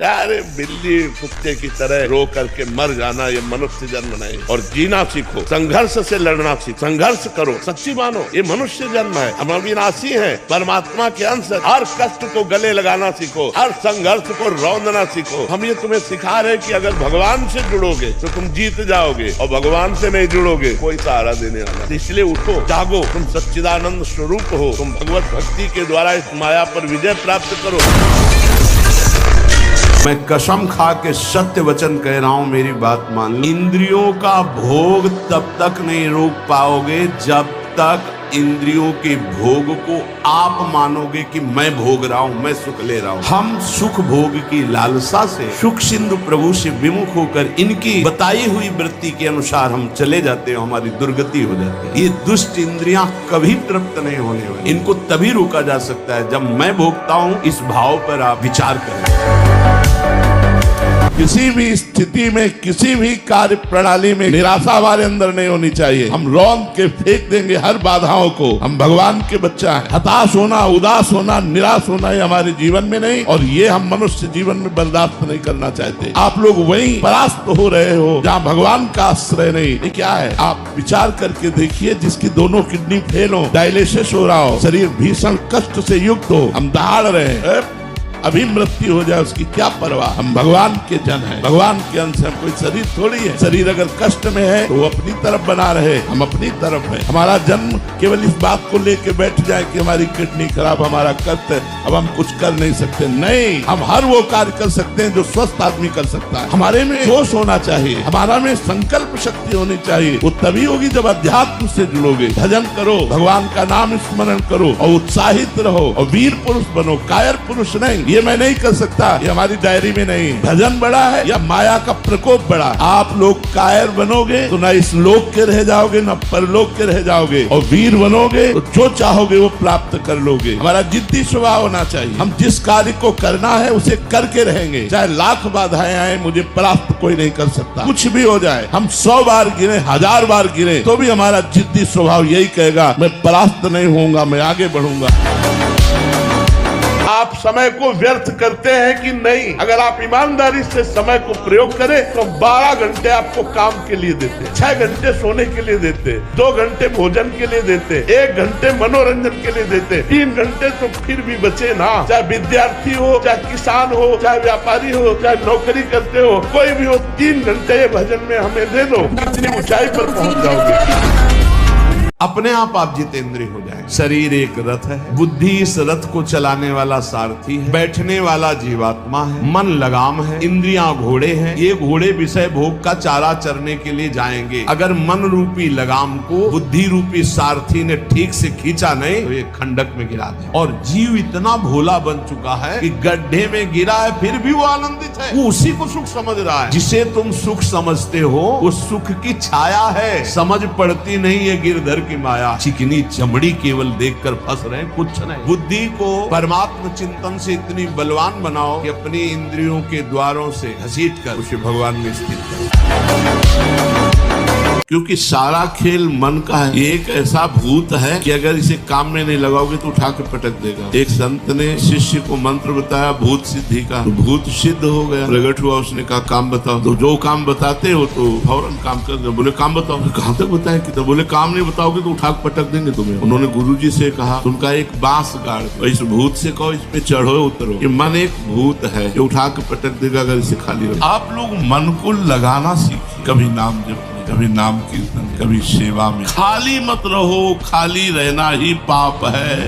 अरे बिल्ली कुत्ते की तरह रो करके मर जाना ये मनुष्य जन्म नहीं। और जीना सीखो, संघर्ष से लड़ना सीखो, संघर्ष करो, सच्ची मानो ये मनुष्य जन्म है। हम अविनाशी हैं, परमात्मा के अंश। हर कष्ट को गले लगाना सीखो, हर संघर्ष को रौंदना सीखो। हम ये तुम्हें सिखा रहे कि अगर भगवान से जुड़ोगे तो तुम जीत जाओगे, और भगवान से नहीं जुड़ोगे कोई सहारा देने वाला। इसलिए उठो, जागो, तुम सच्चिदानंद स्वरूप हो। तुम भगवत भक्ति के द्वारा इस माया पर विजय प्राप्त करो। मैं कसम खा के सत्य वचन कह रहा हूं, मेरी बात मान लो। इंद्रियों का भोग तब तक नहीं रोक पाओगे जब तक इंद्रियों के भोग को आप मानोगे कि मैं भोग रहा हूं, मैं सुख ले रहा हूं। हम सुख भोग की लालसा से सुख सिंधु प्रभु से विमुख होकर इनकी बताई हुई वृत्ति के अनुसार हम चले जाते हैं, हमारी दुर्गति हो जाती है। ये दुष्ट इंद्रियां कभी तृप्त नहीं होने वाली। इनको तभी रोका जा सकता है जब मैं भोगता हूं। इस भाव पर आप विचार करें। किसी भी स्थिति में, किसी भी कार्य प्रणाली में निराशा हमारे अंदर नहीं होनी चाहिए। हम रौंद के फेंक देंगे हर बाधाओं को। हम भगवान के बच्चा हैं। हताश होना, उदास होना, निराश होना ये हमारे जीवन में नहीं, और ये हम मनुष्य जीवन में बर्दाश्त नहीं करना चाहते। आप लोग वहीं परास्त हो रहे हो जहाँ भगवान का आश्रय नहीं। ये क्या है, आप विचार करके देखिए। जिसकी दोनों किडनी फेल हो, डायलिसिस हो रहा हो, शरीर भीषण कष्ट से युक्त हो, हम दहाड़ रहे हैं, अभी मृत्यु हो जाए उसकी क्या परवाह। हम भगवान के जन हैं, भगवान के अंश हैं। कोई शरीर थोड़ी है। शरीर अगर कष्ट में है तो वो अपनी तरफ बना रहे, हम अपनी तरफ हैं। हमारा जन्म केवल इस बात को लेके बैठ जाए कि हमारी किडनी खराब, हमारा कष्ट है, अब हम कुछ कर नहीं सकते। नहीं, हम हर वो कार्य कर सकते हैं जो स्वस्थ आदमी कर सकता है। हमारे में जोश होना चाहिए, हमारा में संकल्प शक्ति होनी चाहिए। वो तभी होगी जब अध्यात्म से जुड़ोगे। भजन करो, भगवान का नाम स्मरण करो, और उत्साहित रहो, और वीर पुरुष बनो, कायर पुरुष नहीं। ये मैं नहीं कर सकता, ये हमारी डायरी में नहीं। भजन बड़ा है या माया का प्रकोप बड़ा। आप लोग कायर बनोगे तो ना इस लोक के रह जाओगे, ना परलोक के रह जाओगे, और वीर बनोगे तो जो चाहोगे वो प्राप्त कर लोगे। हमारा जिद्दी स्वभाव होना चाहिए। हम जिस कार्य को करना है उसे करके रहेंगे, चाहे लाख बाधाएं आए, मुझे परास्त कोई नहीं कर सकता। कुछ भी हो जाए, हम 100 बार गिरे, 1000 बार गिरे, तो भी हमारा जिद्दी स्वभाव यही कहेगा, मैं परास्त नहीं होऊंगा, मैं आगे बढ़ूंगा। आप समय को व्यर्थ करते हैं कि नहीं? अगर आप ईमानदारी से समय को प्रयोग करें तो 12 घंटे आपको काम के लिए देते, 6 घंटे सोने के लिए देते, 2 घंटे भोजन के लिए देते, 1 घंटे मनोरंजन के लिए देते, 3 घंटे तो फिर भी बचे ना। चाहे विद्यार्थी हो, चाहे किसान हो, चाहे व्यापारी हो, चाहे नौकरी करते हो, कोई भी हो, 3 घंटे भजन में हमें दे दो, इतनी ऊंचाई पर पहुंच जाओगे। अपने आप जितेंद्रिय हो जाए। शरीर एक रथ है, बुद्धि इस रथ को चलाने वाला सारथी है, बैठने वाला जीवात्मा है, मन लगाम है, इंद्रियां घोड़े हैं। ये घोड़े विषय भोग का चारा चरने के लिए जाएंगे। अगर मन रूपी लगाम को बुद्धि रूपी सारथी ने ठीक से खींचा नहीं तो ये खंडक में गिरा दे। और जीव इतना भोला बन चुका है कि गड्ढे में गिरा है फिर भी वो आनंदित है, वो उसी को सुख समझ रहा है। जिसे तुम सुख समझते हो वो सुख की छाया है, समझ पड़ती नहीं है गिरधर की माया। चिकनी चमड़ी केवल देखकर फंस रहे, कुछ नहीं। बुद्धि को परमात्म चिंतन से इतनी बलवान बनाओ कि अपनी इंद्रियों के द्वारों से घसीट कर उसे भगवान में स्थित करो। क्योंकि सारा खेल मन का है। ये एक ऐसा भूत है कि अगर इसे काम में नहीं लगाओगे तो उठा के पटक देगा। एक संत ने शिष्य को मंत्र बताया भूत सिद्धि का, तो भूत सिद्ध हो गया, प्रकट हुआ। उसने कहा काम बताओ। तो जो काम बताते हो तो फौरन काम कर दो। बोले काम बताओ। कहाँ तक बताए कि? तो बोले काम नहीं बताओगे तो उठा के पटक देंगे तुम्हें। उन्होंने गुरुजी से कहा उनका एक बांस गाड़ दो, इस भूत से कहो इस पे चढ़ो उतरो। ये मन एक भूत है जो उठा के पटक देगा अगर इसे खाली रहो। आप लोग मन को लगाना सीखिए। कभी नाम जप, कभी नाम कीर्तन, कभी सेवा में। खाली मत रहो, खाली रहना ही पाप है।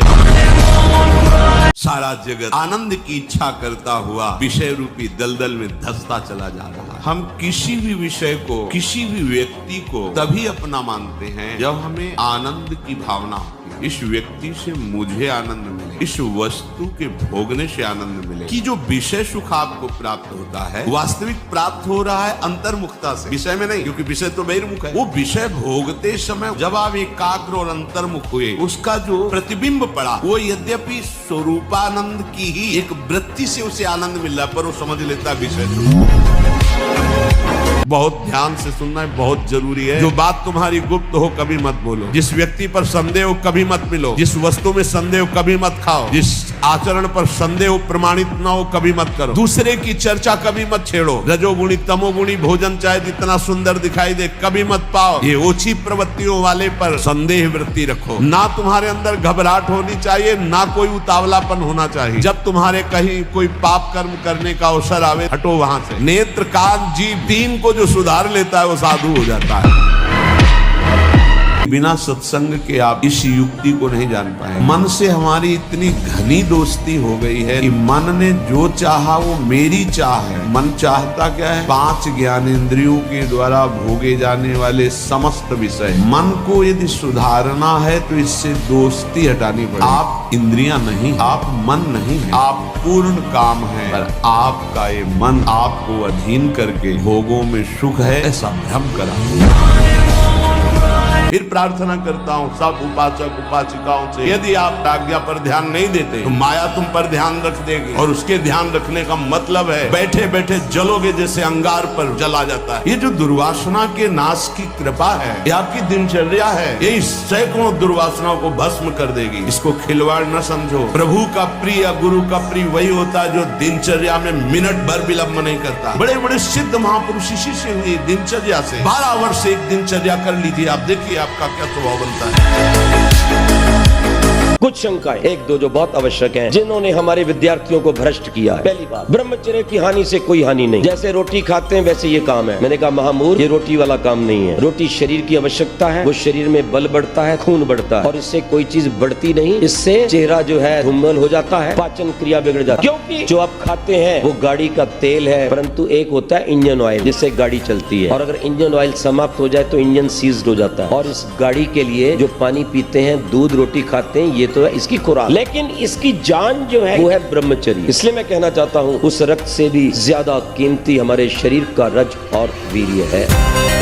सारा जगत आनंद की इच्छा करता हुआ विषय रूपी दलदल में धंसता चला जा रहा है। हम किसी भी विषय को, किसी भी व्यक्ति को तभी अपना मानते हैं जब हमें आनंद की भावना होती है। इस व्यक्ति से मुझे आनंद मिले, इस वस्तु के भोगने से आनंद मिले। कि जो विषय सुख आपको प्राप्त होता है वास्तविक प्राप्त हो रहा है अंतर्मुखता से, विषय में नहीं, क्योंकि विषय तो बहिर्मुख है। वो विषय भोगते समय जब आप एकाग्र और अंतर्मुख हुए, उसका जो प्रतिबिंब पड़ा वो यद्यपि स्वरूपानंद की ही एक वृत्ति से उसे आनंद मिल रहा, पर वो समझ लेता विषय। बहुत ध्यान से सुनना है, बहुत जरूरी है। जो बात तुम्हारी गुप्त हो कभी मत बोलो। जिस व्यक्ति पर संदेह हो कभी मत मिलो। जिस वस्तु में संदेह हो कभी मत खाओ। जिस आचरण पर संदेह प्रमाणित न हो कभी मत करो। दूसरे की चर्चा कभी मत छेड़ो। रजोगुणी तमोगुणी भोजन चाहे जितना सुंदर दिखाई दे कभी मत पाओ। ये ओछी प्रवृत्तियों वाले पर संदेह वृत्ति रखो। ना तुम्हारे अंदर घबराहट होनी चाहिए, ना कोई उतावलापन होना चाहिए। जब तुम्हारे कहीं कोई पाप कर्म करने का अवसर आवे, हटो वहां से। नेत्र कान जीभ तीन को जो सुधार लेता है वो साधु हो जाता है। बिना सत्संग के आप इस युक्ति को नहीं जान पाए। मन से हमारी इतनी घनी दोस्ती हो गई है कि मन ने जो चाहा वो मेरी चाह है। मन चाहता क्या है? 5 ज्ञानेंद्रियों के द्वारा भोगे जाने वाले समस्त विषय। मन को यदि सुधारना है तो इससे दोस्ती हटानी पड़ेगी। आप इंद्रियां नहीं, आप मन नहीं है, आप पूर्ण काम है। पर आपका ये मन आपको अधीन करके भोगों में सुख है ऐसा भ्रम करा। फिर प्रार्थना करता हूँ सब उपासक उपासिकाओं से, यदि आप आज्ञा पर ध्यान नहीं देते तो माया तुम पर ध्यान रख देगी। और उसके ध्यान रखने का मतलब है बैठे बैठे जलोगे जैसे अंगार पर जला जाता है। ये जो दुर्वासना के नाश की कृपा है, ये आपकी दिनचर्या है, ये सैकड़ों दुर्वासनाओं को भस्म कर देगी। इसको खिलवाड़ न समझो। प्रभु का प्रिय गुरु का प्रिय वही होता है जो दिनचर्या में मिनट भर विलंब नहीं करता। बड़े बड़े सिद्ध महापुरुष इसी से हुए दिनचर्या से। 12 वर्ष एक दिनचर्या कर लीजिए, आप देखिए आपका क्या स्वभाव बनता है। कुछ शंकाएं एक दो जो बहुत आवश्यक हैं, जिन्होंने हमारे विद्यार्थियों को भ्रष्ट किया है। पहली बात, ब्रह्मचर्य की हानि से कोई हानि नहीं। जैसे रोटी खाते हैं वैसे ये काम है। मैंने कहा महामूर्ख, ये रोटी वाला काम नहीं है। रोटी शरीर की आवश्यकता है, वो शरीर में बल बढ़ता है, खून बढ़ता है, और इससे कोई चीज बढ़ती नहीं। इससे चेहरा जो है धूमल हो जाता है, पाचन क्रिया बिगड़ जाती है। क्योंकि जो आप खाते हैं वो गाड़ी का तेल है, परंतु एक होता है इंजन ऑयल जिससे गाड़ी चलती है। और अगर इंजन ऑयल समाप्त हो जाए तो इंजन सीज्ड हो जाता है। और इस गाड़ी के लिए जो पानी पीते हैं, दूध रोटी खाते हैं, ये तो है इसकी खुराक, लेकिन इसकी जान जो है वो है ब्रह्मचर्य। इसलिए मैं कहना चाहता हूं उस रक्त से भी ज्यादा कीमती हमारे शरीर का रज और वीर्य है।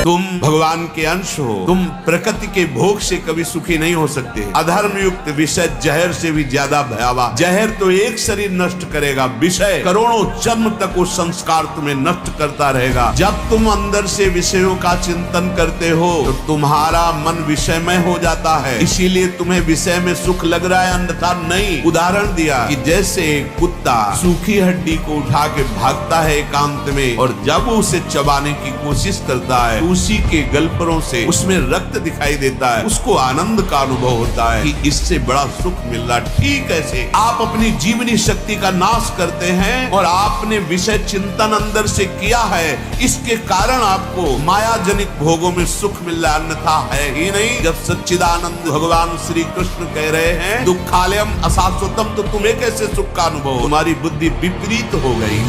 तुम भगवान के अंश हो, तुम प्रकृति के भोग से कभी सुखी नहीं हो सकते। अधर्म युक्त विषय जहर से भी ज्यादा भयावह। जहर तो एक शरीर नष्ट करेगा, विषय करोड़ों जन्म तक वो संस्कार तुम्हें नष्ट करता रहेगा। जब तुम अंदर से विषयों का चिंतन करते हो तो तुम्हारा मन विषयमय हो जाता है, इसीलिए तुम्हें विषय में सुख लग रहा है, अन्यथा नहीं। उदाहरण दिया कि जैसे एक कुत्ता सूखी हड्डी को उठा के भागता है एकांत में, और जब उसे चबाने की कोशिश करता है उसी के गलपरों से उसमें रक्त दिखाई देता है, उसको आनंद का अनुभव होता है कि इससे बड़ा सुख मिल रहा। ठीक ऐसे आप अपनी जीवनी शक्ति का नाश करते हैं और आपने विषय चिंतन अंदर से किया है, इसके कारण आपको माया जनित भोगों में सुख मिल रहा, अन्यथा है ही नहीं। जब सच्चिदानंद भगवान श्री कृष्ण कह रहे हैं दुखालयम अशाश्वतम, तो तुम्हें कैसे सुख का अनुभव? तुम्हारी बुद्धि विपरीत हो गई।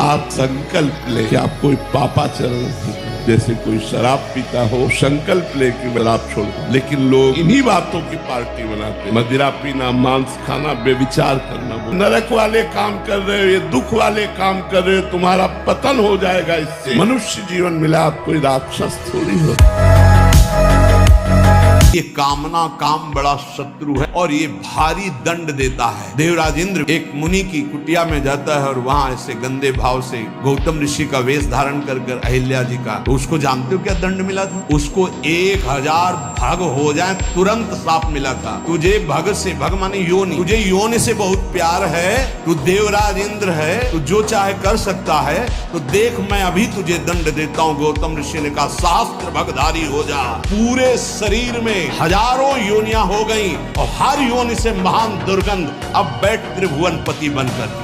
आप संकल्प ले कि आप कोई पापाचरण सीखें। जैसे कोई शराब पीता हो, संकल्प ले कि शराब छोड़ दूं। लेकिन लोग इन्हीं बातों की पार्टी बनाते हैं। मदिरा पीना, मांस खाना, बेविचार करना। नरक वाले काम कर रहे हो, ये दुख वाले काम कर रहे हो, तुम्हारा पतन हो जाएगा इससे। मनुष्य जीवन मिला, आप कोई राक्षस थोड़ी हो। ये कामना काम बड़ा शत्रु है और ये भारी दंड देता है। देवराज इंद्र एक मुनि की कुटिया में जाता है और वहां ऐसे गंदे भाव से गौतम ऋषि का वेश धारण कर अहिल्या जी का, तो उसको जानते हो क्या दंड मिला था? उसको 1000 भग हो जाए तुरंत साफ मिला था। तुझे भग से, भग माने योनि, तुझे योनि से बहुत प्यार है, तू देवराज इंद्र है, तू जो चाहे कर सकता है, तो देख मैं अभी तुझे दंड देता हूँ। गौतम ऋषि ने कहा शास्त्र भगधारी हो जा। पूरे शरीर में हजारों योनियां हो गई और हर योनि से महान दुर्गंध। अब बैठ त्रिभुवनपति बनकर।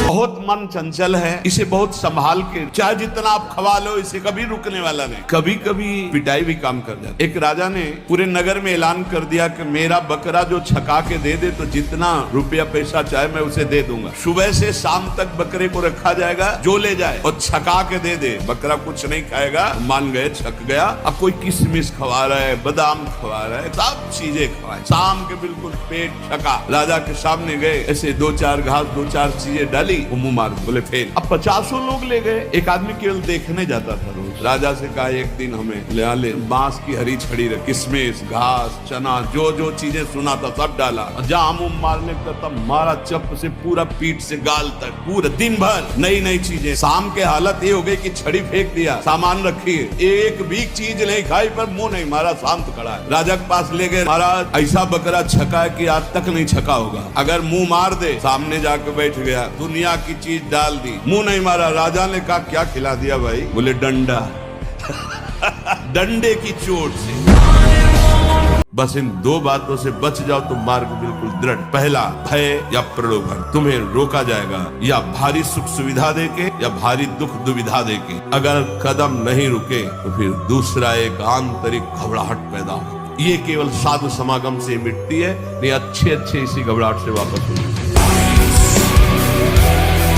बहुत मन चंचल है, इसे बहुत संभाल के, चाहे जितना आप खवा लो, इसे कभी रुकने वाला नहीं। कभी कभी पिटाई भी काम कर जाती। एक राजा ने पूरे नगर में ऐलान कर दिया कि मेरा बकरा जो छका के दे दे तो जितना रुपया पैसा चाहे मैं उसे दे दूंगा। सुबह से शाम तक बकरे को रखा जाएगा, जो ले जाए और छका के दे दे। बकरा कुछ नहीं खाएगा, मान गए, छक गया। अब कोई किशमिश खवा रहा है, बादाम खवा रहा है, सब चीजें खवाए। शाम के बिल्कुल पेट छका। राजा के सामने गए, ऐसे 2-4 घास, 2-4 चीजें डाली, मुंह मार, बोले फेल। अब 50 लोग ले गए। एक आदमी केवल देखने जाता था रोज। राजा से कहा एक दिन हमें ले बांस की हरी छड़ी रख, किशमिश, घास, चना, जो जो चीजें सुना था सब डाला, जहां मुंह मारने का तब मारा, चप से पूरा पीठ से गाल तक, पूरा दिन भर नई नई चीजें। शाम के हालत ये हो गई कि छड़ी फेंक दिया, सामान रखी, एक भी चीज नहीं खाई पर मुंह नहीं मारा, शांत खड़ा है। राजा के पास ले गए, महाराज ऐसा बकरा छका है कि आज तक नहीं छका होगा, अगर मुंह मार दे। सामने जाकर बैठ गया, दुनिया की चीज डाल दी, मुंह नहीं मारा। राजा ने कहा क्या खिला दिया भाई? बोले डंडा। डंडे की चोट से। बस इन दो बातों से बच जाओ तो मार्ग बिल्कुल दृढ़। पहला, भय या प्रलोभन, तुम्हें रोका जाएगा या भारी सुख सुविधा देके या भारी दुख दुविधा देके। अगर कदम नहीं रुके तो फिर दूसरा एक आंतरिक घबराहट पैदा हो। ये केवल साधु समागम से मिटती है, नहीं अच्छे अच्छे इसी घबराहट से वापस होती है।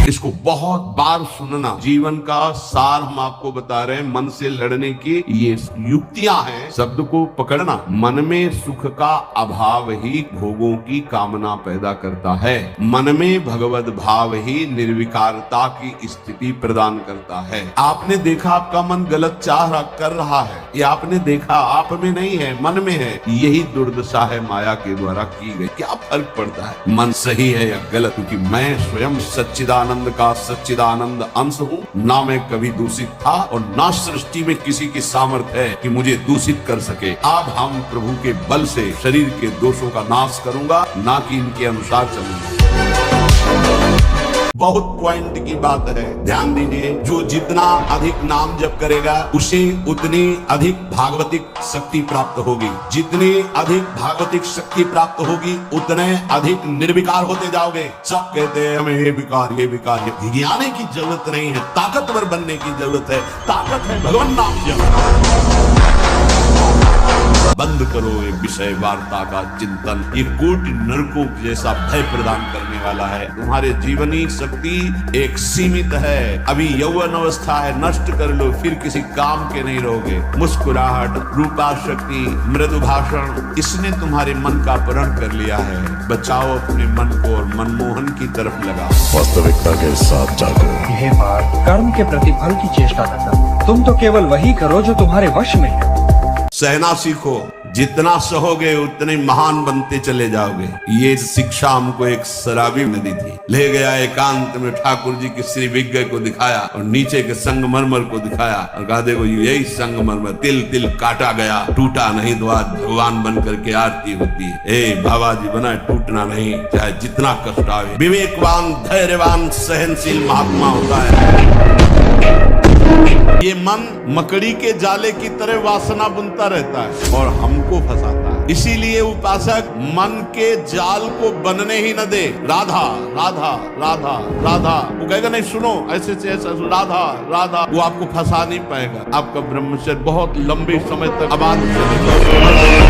इसको बहुत बार सुनना। जीवन का सार हम आपको बता रहे हैं, मन से लड़ने की ये युक्तियां हैं। शब्द को पकड़ना। मन में सुख का अभाव ही भोगों की कामना पैदा करता है। मन में भगवत भाव ही निर्विकारता की स्थिति प्रदान करता है। आपने देखा आपका मन गलत चाह कर रहा है, ये आपने देखा आप में नहीं है, मन में है। यही दुर्दशा है माया के द्वारा की गई। क्या फर्क पड़ता है मन सही है या गलत? क्योंकि मैं स्वयं सच्चिदानंद का सच्चिदानंद अंश हूँ। ना मैं कभी दूषित था और ना सृष्टि में किसी की सामर्थ्य है कि मुझे दूषित कर सके। अब हम प्रभु के बल से शरीर के दोषों का नाश करूंगा, ना कि इनके अनुसार चलूंगा। बहुत पॉइंट की बात है, ध्यान दीजिए। जो जितना अधिक नाम जप करेगा उसे उतनी अधिक भागवतिक शक्ति प्राप्त होगी। जितनी अधिक भागवतिक शक्ति प्राप्त होगी उतने अधिक निर्विकार होते जाओगे। सब कहते हैं हमें ये विकार ये विकार, ये भिगियाने की जरूरत नहीं है, ताकतवर बनने की जरूरत है। ताकत है भगवान नाम जप। बंद करो ये विषय वार्ता का चिंतन, ये कोटि नरकों जैसा भय प्रदान करने वाला है। तुम्हारे जीवनी शक्ति एक सीमित है, अभी यौवन अवस्था है, नष्ट कर लो फिर किसी काम के नहीं रहोगे। मुस्कुराहट, रूपा शक्ति, मृदु भाषण, इसने तुम्हारे मन का अपहरण कर लिया है। बचाओ अपने मन को और मनमोहन की तरफ लगाओ। वास्तविकता के साथ जागो। यह बात कर्म के प्रतिफल की चेष्टा न करो, तुम तो केवल वही करो जो तुम्हारे वश में है। सहना सीखो, जितना सहोगे उतने महान बनते चले जाओगे। ये शिक्षा हमको एक शराबी ने दी थी। ले गया एकांत में, ठाकुर जी के श्री विग्रह को दिखाया और नीचे के संगमरमर को दिखाया और कहा देखो यही संगमरमर तिल तिल काटा गया, टूटा नहीं तो आज भगवान बन करके आरती होती है। ए बाबा जी बना टूटना नहीं, चाहे जितना कष्ट आवे। विवेकवान, धैर्यवान, सहनशील महात्मा होता है। ये मन मकड़ी के जाले की तरह वासना बुनता रहता है और हमको फंसाता है। इसीलिए उपासक मन के जाल को बनने ही न दे। राधा राधा राधा राधा, वो कहेगा नहीं सुनो ऐसे से ऐसा, राधा राधा, वो आपको फंसा नहीं पाएगा। आपका ब्रह्मचर्य बहुत लंबे समय तक आबाद चलेगा।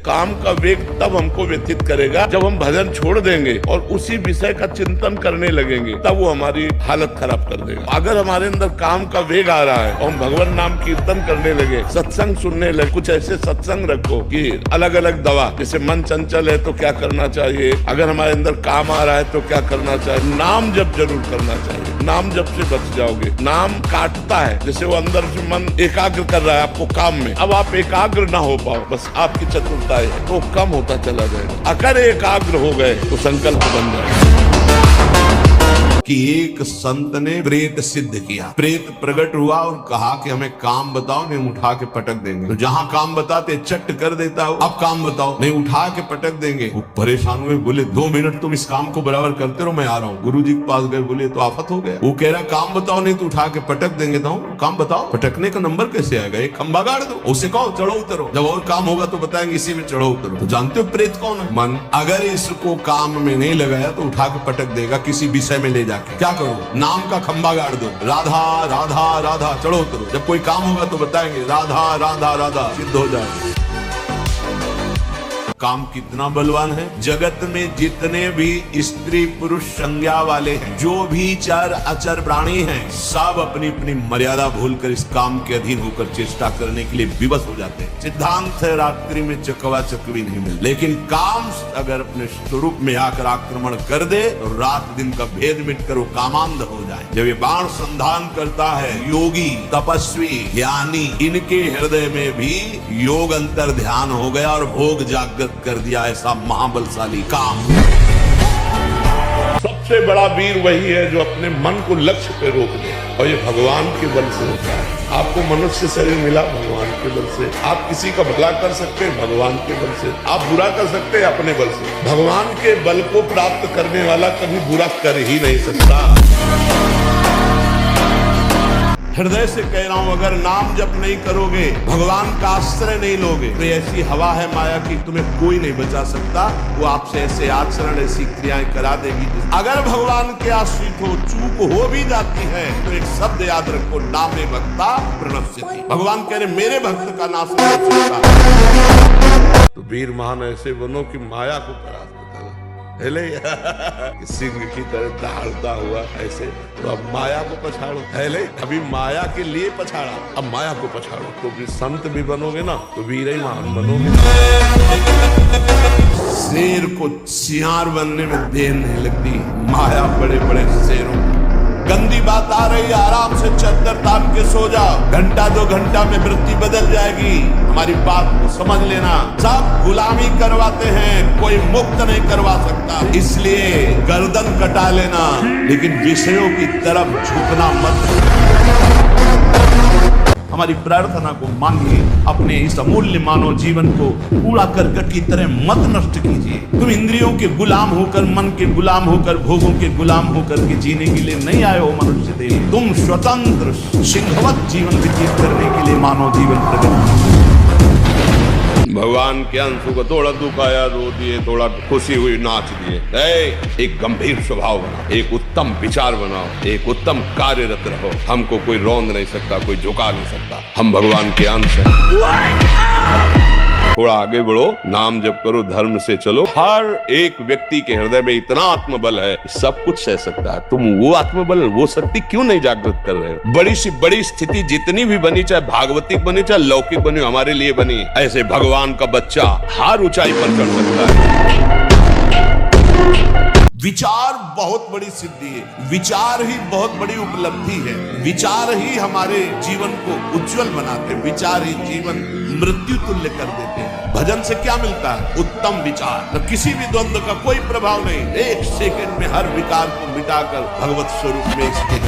काम का वेग तब हमको व्यतीत करेगा जब हम भजन छोड़ देंगे और उसी विषय का चिंतन करने लगेंगे, तब वो हमारी हालत खराब कर देगा। अगर हमारे अंदर काम का वेग आ रहा है और हम भगवान नाम कीर्तन करने लगे, सत्संग सुनने लगे, कुछ ऐसे सत्संग रखो कि अलग अलग दवा, जैसे मन चंचल है तो क्या करना चाहिए, अगर हमारे अंदर काम आ रहा है तो क्या करना चाहिए। नाम जप जरूर करना चाहिए, नाम जप से बच जाओगे। नाम काटता है, जैसे वो अंदर से मन एकाग्र कर रहा है आपको काम में, अब आप एकाग्र ना हो पाओ, बस आपकी चतुरता है तो कम होता चला जाएगा। अगर एकाग्र हो गए तो संकल्प बन जाएगा। कि एक संत ने प्रेत सिद्ध किया। प्रेत प्रकट हुआ और कहा कि हमें काम बताओ, नहीं उठा के पटक देंगे। तो जहां काम बताते चट कर देता हो, अब काम बताओ, नहीं उठा के पटक देंगे। वो परेशान हुए, बोले 2 मिनट तुम इस काम को बराबर करते रहो, मैं आ रहा हूँ। गुरुजी के पास गए, बोले तो आफत हो गया। वो कह रहा काम बताओ, नहीं तो उठा के पटक देंगे। तो काम बताओ, पटकने का नंबर कैसे आएगा, एक खंबा गाड़ दो, उसे कहो चढ़ो उतरो, जब और काम होगा तो बताएंगे इसी में चढ़ो उतरो। तो जानते हो प्रेत कौन है? मन। अगर इसको काम में नहीं लगाया तो उठा के पटक देगा किसी विषय में ले जाके। क्या करो, नाम का खंबा गाड़ दो, राधा राधा राधा, चढ़ो उतरो, जब कोई काम होगा तो बताएंगे राधा राधा राधा, सिद्ध हो जाएगा। काम कितना बलवान है। जगत में जितने भी स्त्री पुरुष संज्ञा वाले हैं, जो भी चर अचर प्राणी हैं, सब अपनी अपनी मर्यादा भूलकर इस काम के अधीन होकर चेष्टा करने के लिए विवश हो जाते हैं। सिद्धांत है रात्रि में चकवा चकवी नहीं मिलती, लेकिन काम अगर अपने स्वरूप में आकर आक्रमण कर दे तो रात दिन का भेद मिटकर वो कामांध हो जाए। जब ये बाण संधान करता है, योगी तपस्वी ज्ञानी, इनके हृदय में भी योग अंतर ध्यान हो गया और भोग जागृत कर दिया ऐसा महाबलशाली काम। सबसे बड़ा वीर वही है जो अपने मन को लक्ष्य पे रोक दे, और ये भगवान के बल से होता है। आपको मनुष्य शरीर मिला भगवान के बल से। आप किसी का भला कर सकते हैं भगवान के बल से, आप बुरा कर सकते हैं अपने बल से। भगवान के बल को प्राप्त करने वाला कभी बुरा कर ही नहीं सकता। हृदय से कह रहा हूं, अगर नाम जप नहीं करोगे, भगवान का आश्रय नहीं लोगे, तो ऐसी हवा है माया की तुम्हें कोई नहीं बचा सकता। वो आपसे ऐसे आचरण ऐसी क्रियाएं करा देगी। अगर भगवान के आश्रित हो, चूक हो भी जाती है तो एक शब्द याद रखो, नामे भक्ता प्रणश्यति। भगवान कह रहे मेरे भक्त का नाश नहीं हो सकता। तो वीर महान ऐसे बनो कि माया को परास्त करो। हेले सिंह की तरह दहाड़ता हुआ ऐसे, तो अब माया को पछाड़ो। हेले अभी माया के लिए पछाड़ा, अब माया को पछाड़ो। तो भी संत भी बनोगे ना तो वीर ही महान बनोगे। शेर को सियार बनने में देर नहीं लगती, माया बड़े बड़े शेरों। गंदी बात आ रही है, आराम से चद्दर तान के सो जाओ, घंटा 2 घंटा में वृत्ति बदल जाएगी। हमारी बात को समझ लेना, सब गुलामी करवाते हैं, कोई मुक्त नहीं करवा सकता। इसलिए गर्दन कटा लेना, लेकिन विषयों की तरफ झुकना मत। हमारी प्रार्थना को मांगिए, अपने इस अमूल्य मानव जीवन को कूड़ा करकट की तरह मत नष्ट कीजिए। तुम इंद्रियों के गुलाम होकर, मन के गुलाम होकर, भोगों के गुलाम होकर के जीने के लिए नहीं आए हो मनुष्य देह। तुम स्वतंत्र सिंहवत जीवन व्यतीत करने के लिए मानव जीवन प्रकट। भगवान के अंशों को थोड़ा दुख आया रो दिए, थोड़ा खुशी हुई नाच दिए। एक गंभीर स्वभाव बनाओ, एक उत्तम विचार बनाओ, एक उत्तम कार्यरत रहो। हमको कोई रौंद नहीं सकता, कोई झुका नहीं सकता। हम भगवान के अंश हैं। थोड़ा आगे बढ़ो, नाम जप करो, धर्म से चलो। हर एक व्यक्ति के हृदय में इतना आत्मबल है, सब कुछ सह सकता है। तुम वो आत्मबल, वो शक्ति क्यों नहीं जागृत कर रहे हो? बड़ी सी बड़ी स्थिति जितनी भी बनी, चाहे भागवतिक बनी चाहे लौकिक बनी, हमारे लिए बनी, ऐसे भगवान का बच्चा हर ऊंचाई पर चढ़ सकता है। विचार बहुत बड़ी सिद्धि है, विचार ही बहुत बड़ी उपलब्धि है। विचार ही हमारे जीवन को उज्जवल बनाते हैं, विचार ही जीवन मृत्यु तुल्य कर देते हैं। भजन से क्या मिलता है? उत्तम विचार। तो किसी भी द्वंद्व का कोई प्रभाव नहीं, 1 सेकंड में हर विकार को मिटाकर भगवत स्वरूप में स्थित।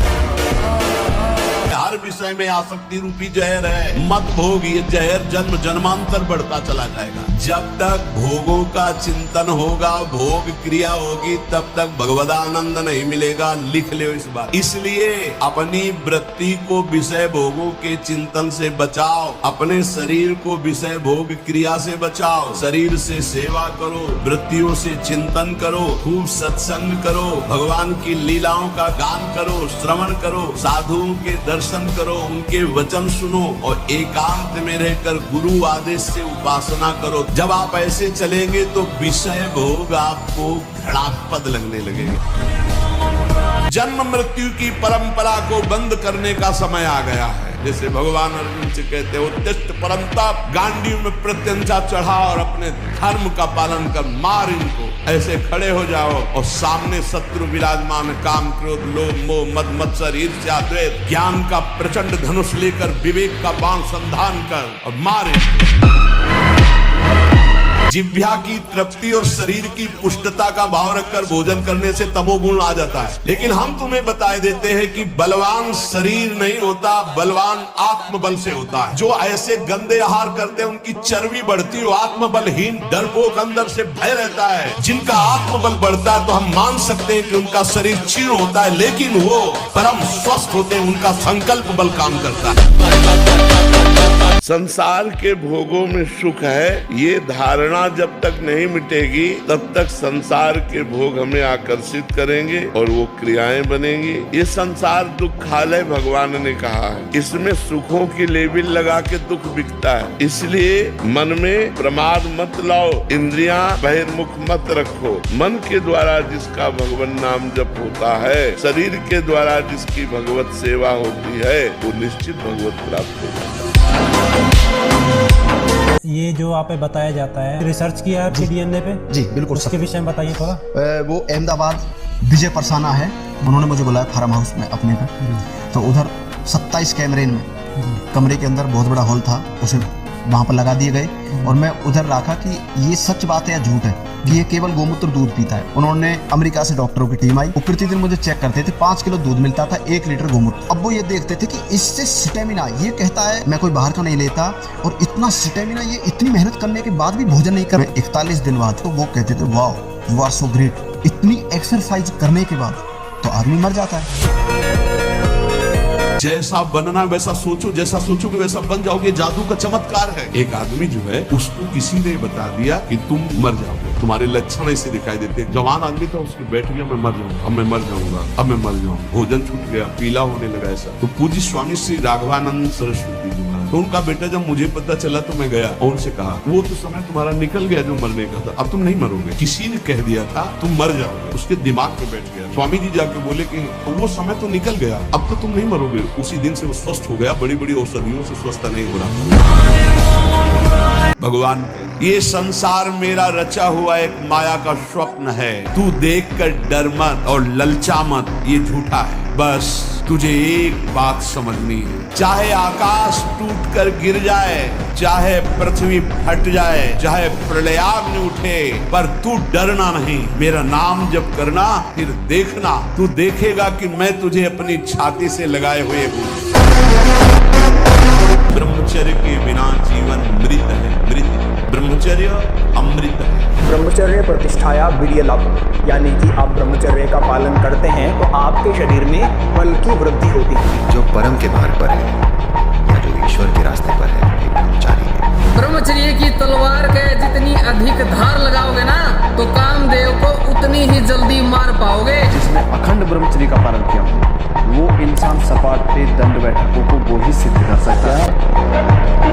हर विषय में आसक्ति रूपी जहर है, मत भोग। ये जहर जन्म जन्मांतर बढ़ता चला जाएगा। जब तक भोगों का चिंतन होगा, भोग क्रिया होगी, तब तक भगवदानंद नहीं मिलेगा। लिख लो इस बात। इसलिए अपनी वृत्ति को विषय भोगों के चिंतन से बचाओ, अपने शरीर को विषय भोग क्रिया से बचाओ। शरीर से सेवा करो, वृत्तियों से चिंतन करो, खूब सत्संग करो, भगवान की लीलाओं का गान करो, श्रवण करो, साधुओं के दर्शन करो, उनके वचन सुनो और एकांत में रहकर गुरु आदेश से उपासना करो। जब आप ऐसे चलेंगे तो विषय भोग आपको घृणास्पद लगने लगेगा। जन्म मृत्यु की परंपरा को बंद करने का समय आ गया है। जैसे भगवान अर्जुन से कहते हो, उत्तिष्ठ परंतप, गांडीव में प्रत्यंचा चढ़ा और अपने धर्म का पालन कर, मार इनको। ऐसे खड़े हो जाओ और सामने शत्रु विराजमान, काम क्रोध लोभ मोह मद मत्सर ईर्ष्या द्वेष, ज्ञान का प्रचंड धनुष लेकर विवेक का बाण संधान कर और मार इनको। जिह्वा की तृप्ति और शरीर की पुष्टता का भाव रखकर भोजन करने से तमोगुण आ जाता है। लेकिन हम तुम्हें बताए देते हैं कि बलवान शरीर नहीं होता, बलवान आत्मबल से होता है। जो ऐसे गंदे आहार करते हैं उनकी चर्बी बढ़ती हो, आत्मबलहीन डरपोक अंदर से भय रहता है। जिनका आत्मबल बढ़ता है तो हम मान सकते हैं कि उनका शरीर क्षीण होता है, लेकिन वो परम स्वस्थ होते हैं, उनका संकल्प बल काम करता है। संसार के भोगों में सुख है, ये धारणा जब तक नहीं मिटेगी तब तक संसार के भोग हमें आकर्षित करेंगे और वो क्रियाएं बनेंगी। ये संसार दुखालय भगवान ने कहा है, इसमें सुखों की लेबिल लगा के दुख बिकता है। इसलिए मन में प्रमाद मत लाओ, इंद्रियां बहिर्मुख मत रखो। मन के द्वारा जिसका भगवान नाम जप होता है, शरीर के द्वारा जिसकी भगवत सेवा होती है, वो निश्चित भगवत प्राप्त होगा। ये जो आप पे बताया जाता है, रिसर्च किया है आपके डीएनए पे? जी बिल्कुल। उसके विषय में बताइए थोड़ा। वो अहमदाबाद विजय परसाना है, उन्होंने मुझे बुलाया फार्म हाउस में अपने पे। तो उधर 27 कैमरे में कमरे के अंदर बहुत बड़ा हॉल था, उसे वहाँ पर लगा दिए गए और मैं उधर रखा कि ये सच बात है या झूठ है कि ये केवल गोमूत्र दूध पीता है। उन्होंने अमेरिका से डॉक्टरों की टीम आई, वो प्रतिदिन मुझे चेक करते थे। 5 किलो दूध मिलता था, 1 लीटर गोमूत्र। अब वो ये देखते थे कि इससे स्टेमिना, ये कहता है मैं कोई बाहर का नहीं लेता और इतना स्टेमिना, ये इतनी मेहनत करने के बाद भी भोजन नहीं कर। 41 दिन बाद तो वो कहते थे वाह यू आर सो ग्रेट। इतनी एक्सरसाइज करने के बाद तो आदमी मर जाता है। जैसा बनना वैसा सोचो, जैसा सोचोगे वैसा बन जाओगे। जादू का चमत्कार है। एक आदमी जो है उसको किसी ने बता दिया कि तुम मर जाओगे, तुम्हारे लक्षण ऐसे दिखाई देते। जवान आदमी था, उसके बैठ गया मैं मर जाऊंगा, अब मैं मर जाऊंगा, अब मैं मर जाऊंगा। भोजन छूट गया, पीला होने लगा ऐसा। तो पूज्य स्वामी श्री राघवानंद सरस्वती जी महाराज, तो उनका बेटा जब मुझे पता चला तो मैं गया और उनसे कहा वो तो समय तुम्हारा निकल गया जो मरने का था, अब तुम नहीं मरोगे। किसी ने कह दिया था तुम मर जाओगे, उसके दिमाग में बैठ गया। स्वामी जी जाके बोले कि वो समय तो निकल गया, अब तो तुम नहीं मरोगे। उसी दिन से वो स्वस्थ हो गया, बड़ी बड़ी औषधियों से स्वस्थ नहीं हो रहा। भगवान, ये संसार मेरा रचा हुआ एक माया का स्वप्न है, तू देखकर डर मत और ललचा मत, ये झूठा है। बस तुझे एक बात समझनी है, चाहे आकाश टूट कर गिर जाए, चाहे पृथ्वी फट जाए, चाहे प्रलयाग्नि उठे, पर तू डरना नहीं। मेरा नाम जप करना, फिर देखना, तू देखेगा कि मैं तुझे अपनी छाती से लगाए हुए हूँ। ब्रह्मचर्य के बिना जीवन मृत है, मृत। ब्रह्मचर्य अमृत है। ब्रह्मचर्य प्रतिष्ठाया वीर्य लाभ, यानी कि आप ब्रह्मचर्य का पालन करते हैं तो आपके शरीर में बल की वृद्धि होती है। जो परम के मार्ग पर है या जो ईश्वर के रास्ते पर है, एक ब्रह्मचारी है। ब्रह्मचर्य की तलवार के जितनी अधिक धार लगाओगे ना, तो कामदेव को उतनी ही जल्दी मार पाओगे। जिसने अखंड ब्रह्मचर्य का पालन किया वो इंसान सपाट पे दंड बैठकों को वो ही सिद्ध कर सकता है।